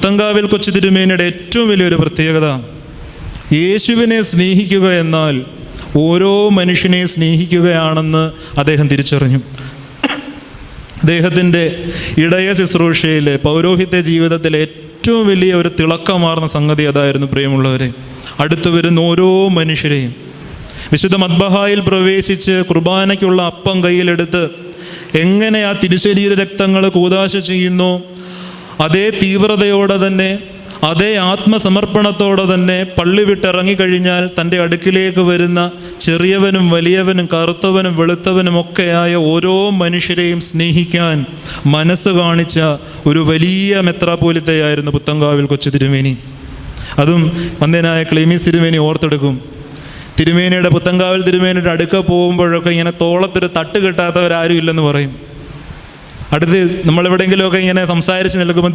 പുത്തങ്കാവിൽ കൊച്ചു തിരുമേനിയുടെ ഏറ്റവും വലിയൊരു പ്രത്യേകത, യേശുവിനെ സ്നേഹിക്കുക എന്നാൽ ഓരോ മനുഷ്യനെ സ്നേഹിക്കുകയാണെന്ന് അദ്ദേഹം തിരിച്ചറിഞ്ഞു. അദ്ദേഹത്തിൻ്റെ ഇടയ ശുശ്രൂഷയിലെ പൗരോഹിത്യ ജീവിതത്തിലെ ഏറ്റവും വലിയ ഒരു തിളക്കമാർന്ന സംഗതി അതായിരുന്നു. പ്രിയമുള്ളവരെ, അടുത്തു വരുന്ന ഓരോ മനുഷ്യരെയും വിശുദ്ധ മദ്ബഹായിൽ പ്രവേശിച്ച് കുർബാനയ്ക്കുള്ള അപ്പം കയ്യിലെടുത്ത് എങ്ങനെ ആ തിരുശരീര രക്തങ്ങൾ കൂദാശ ചെയ്യുന്നു, അതേ തീവ്രതയോടെ തന്നെ, അതേ ആത്മസമർപ്പണത്തോടെ തന്നെ പള്ളി വിട്ടിറങ്ങിക്കഴിഞ്ഞാൽ തൻ്റെ അടുക്കിലേക്ക് വരുന്ന ചെറിയവനും വലിയവനും കറുത്തവനും വെളുത്തവനും ഒക്കെയായ ഓരോ മനുഷ്യരെയും സ്നേഹിക്കാൻ മനസ്സ് കാണിച്ച ഒരു വലിയ മെത്രാപ്പോലിത്തയായിരുന്നു പുത്തങ്കാവിൽ കൊച്ചു തിരുമേനി. അതും വന്ധ്യനായ ക്ലീമീസ് തിരുമേനി ഓർത്തെടുക്കും. തിരുമേനിയുടെ പുത്തങ്കാവിൽ തിരുമേനിയുടെ അടുക്ക പോകുമ്പോഴൊക്കെ ഇങ്ങനെ തോളത്തൊരു തട്ട് കിട്ടാത്തവരാരും ഇല്ലെന്ന് പറയും. അടുത്ത് നമ്മളെവിടെയെങ്കിലുമൊക്കെ ഇങ്ങനെ സംസാരിച്ച് നിൽക്കുമ്പോൾ